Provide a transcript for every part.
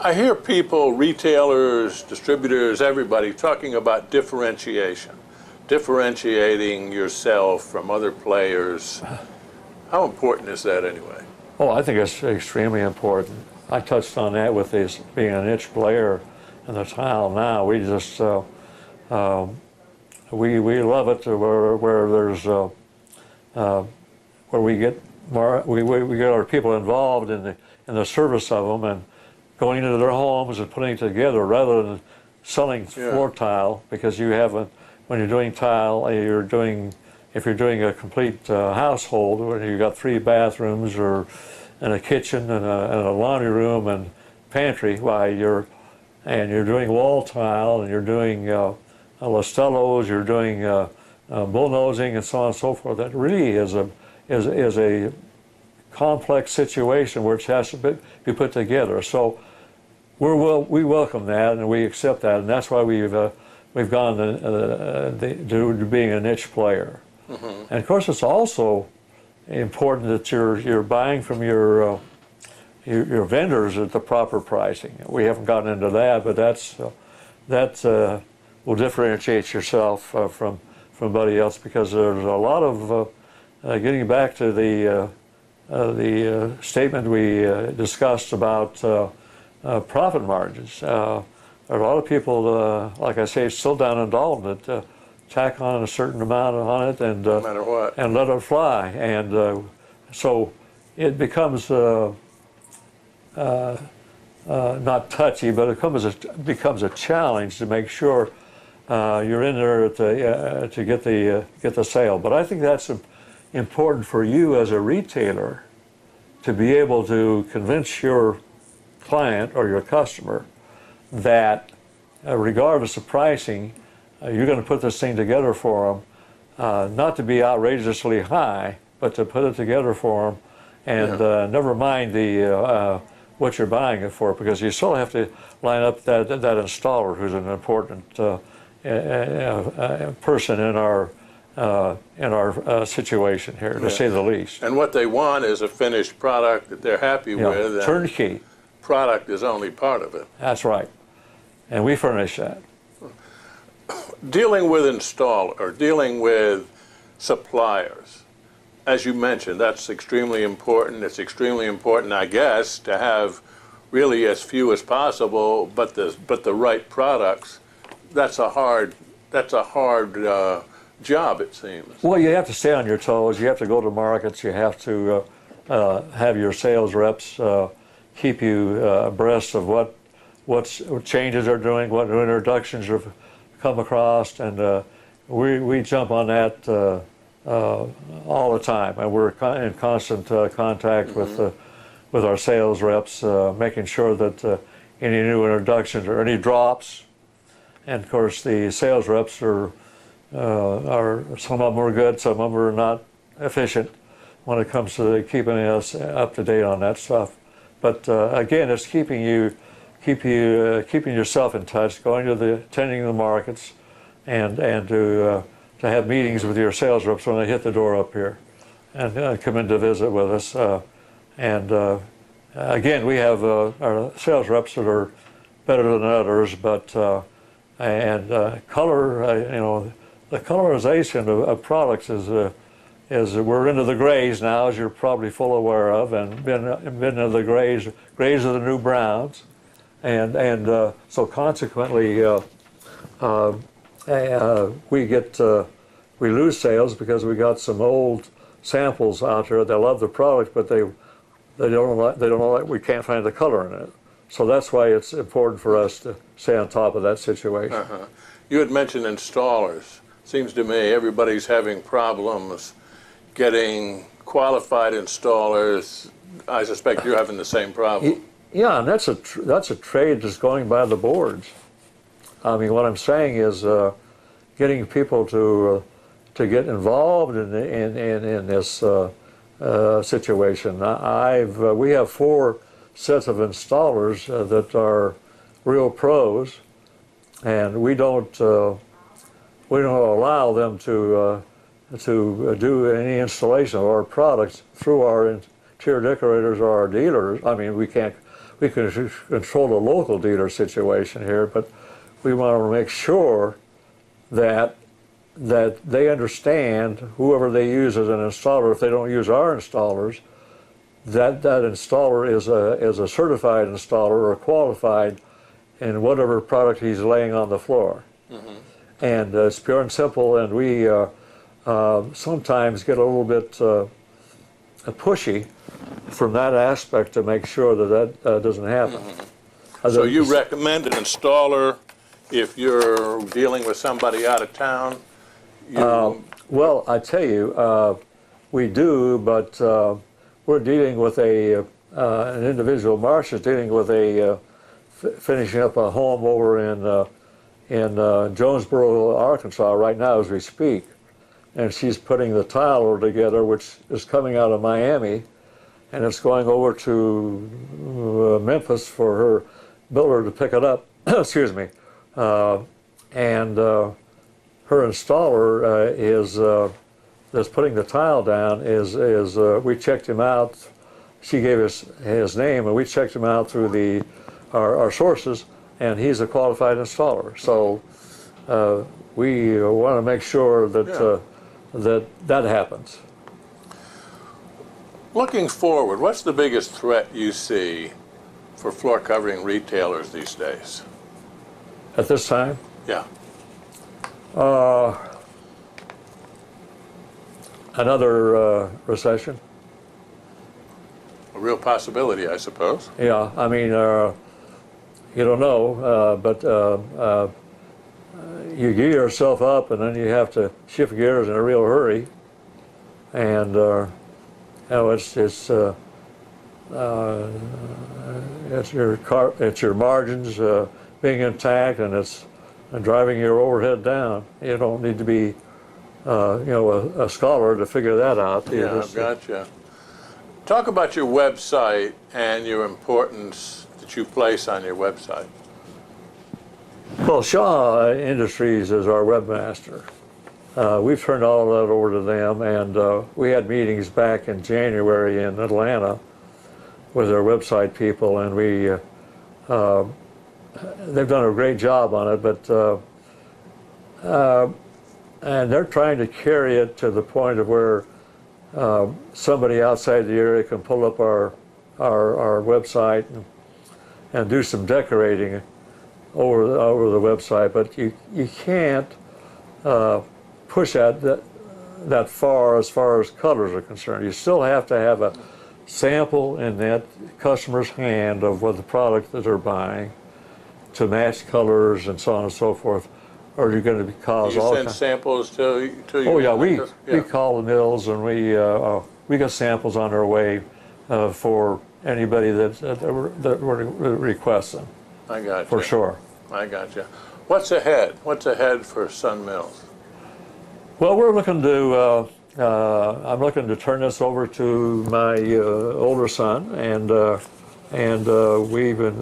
I hear people, retailers, distributors, everybody talking about differentiation, differentiating yourself from other players. How important is that anyway? Oh, I think it's extremely important. I touched on that with this being a niche player in the tile now. We just, we love it where there's, where we get more, we get our people involved in the service of them and going into their homes and putting it together rather than selling floor tile, because you have when you're doing tile, if you're doing a complete household, when you've got 3 bathrooms and a kitchen and a laundry room and pantry, you're doing wall tile and you're doing Lastellos, you're doing bullnosing and so on and so forth. That really is a complex situation which has to be put together. So we welcome that and we accept that, and that's why we've gone to being a niche player. Mm-hmm. And of course, it's also important that you're buying from your vendors at the proper pricing. We haven't gotten into that, but that will differentiate yourself from somebody else, because there's a lot of getting back to the statement we discussed about profit margins. There are a lot of people, like I say, still down in Dalton that tack on a certain amount on it and no matter what, and let it fly, and so it becomes not touchy, but it becomes a challenge to make sure you're in there to get the sale. But I think that's important for you as a retailer to be able to convince your client or your customer that regardless of pricing, you're going to put this thing together for them, not to be outrageously high, but to put it together for them, and never mind what you're buying it for, because you still have to line up that installer, who's an important person in our situation here, to say the least. And what they want is a finished product that they're happy with. Turnkey. Product is only part of it. That's right, and we furnish that. Dealing with dealing with suppliers, as you mentioned, that's extremely important. It's extremely important, I guess, to have really as few as possible, but the right products. That's a hard job, it seems. Well, you have to stay on your toes. You have to go to markets. You have to have your sales reps keep you abreast of what changes are doing, what new introductions have come across, and we jump on that all the time, and we're in constant contact mm-hmm. with our sales reps, making sure that any new introductions or any drops, and of course the sales reps are some of them are good, some of them are not efficient when it comes to keeping us up to date on that stuff. But again, it's keeping yourself in touch, attending the markets, and to have meetings with your sales reps when they hit the door up here, and come in to visit with us. Again, we have our sales reps that are better than others, but color, the colorization of products is we're into the grays now, as you're probably full aware of, and been into the grays. Grays are the new browns, and so consequently we lose sales because we got some old samples out there. They love the product, but they don't like we can't find the color in it. So that's why it's important for us to stay on top of that situation. Uh-huh. You had mentioned installers. Seems to me everybody's having problems getting qualified installers. I suspect you're having the same problem. Yeah, and that's a trade that's going by the boards. I mean, what I'm saying is getting people to get involved in this situation. We have 4 sets of installers that are real pros, and we don't allow them to do any installation of our products through our interior decorators or our dealers. I mean, we can't we can control the local dealer situation here, but we want to make sure that they understand, whoever they use as an installer, if they don't use our installers, that installer is a certified installer or qualified in whatever product he's laying on the floor. Mm-hmm. And it's pure and simple, and we sometimes get a little bit pushy from that aspect to make sure that doesn't happen. Mm-hmm. So you recommend an installer if you're dealing with somebody out of town? Well, I tell you, we do, but we're dealing with an individual. Marsh is dealing with finishing up a home over in Jonesboro, Arkansas, right now as we speak, and she's putting the tile together, which is coming out of Miami, and it's going over to Memphis for her builder to pick it up. Excuse me, and her installer that's putting the tile down is we checked him out. She gave us his name, and we checked him out through our sources, and he's a qualified installer. So we want to make sure that that happens. Looking forward, what's the biggest threat you see for floor covering retailers these days? At this time? Yeah. Another recession. A real possibility, I suppose. Yeah, I mean, you don't know, but you gear yourself up, and then you have to shift gears in a real hurry, and you know, it's your margins being intact, and it's driving your overhead down. You don't need to be, you know, a scholar to figure that out. Yeah, I've gotcha. Talk about your website and your importance that you place on your website. Well, Shaw Industries is our webmaster. We've turned all of that over to them, and we had meetings back in January in Atlanta with our website people, and they've done a great job on it, but and they're trying to carry it to the point of where somebody outside the area can pull up our website and do some decorating over the website, but you can't push that far as colors are concerned. You still have to have a sample in that customer's hand of what the product that they're buying to match colors and so on and so forth, or you're going to cause all kinds. You send samples to you? Oh yeah, we call the mills, and we got samples on our way for anybody that requests them. I got you. For sure. I got you. What's ahead? What's ahead for Sun Mills? Well, we're looking to. I'm looking to turn this over to my older son, and we've been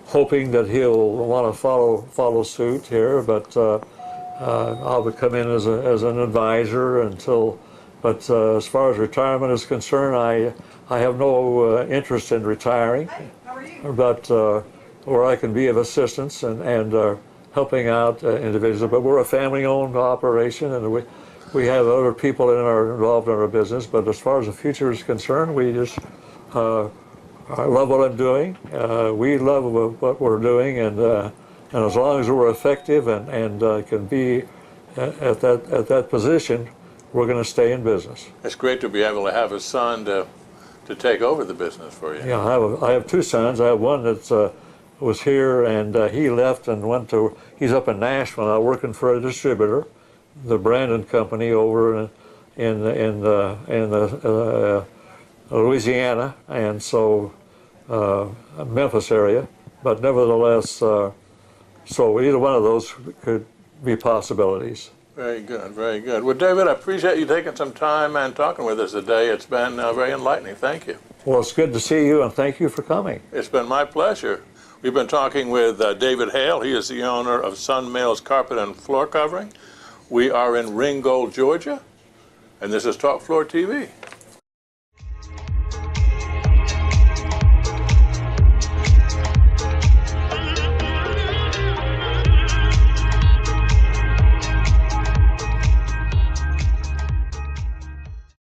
hoping that he'll want to follow suit here. But I'll come in as an advisor until. But as far as retirement is concerned, I have no interest in retiring. Hey, how are you? But where I can be of assistance and helping out individuals. But we're a family-owned operation, and we have other people involved in our business. But as far as the future is concerned, we just I love what I'm doing. We love what we're doing, and as long as we're effective and can be at that position, we're going to stay in business. It's great to be able to have a son to take over the business for you. Yeah, I have two sons. I have one that was here, and he left and he's up in Nashville now working for a distributor, the Brandon Company over in Louisiana, and so Memphis area. But nevertheless, so either one of those could be possibilities. Very good, very good. Well, David, I appreciate you taking some time and talking with us today. It's been very enlightening. Thank you. Well, it's good to see you, and thank you for coming. It's been my pleasure. We've been talking with David Hale. He is the owner of Sun Mills Carpet and Floor Covering. We are in Ringgold, Georgia, and this is Talk Floor TV.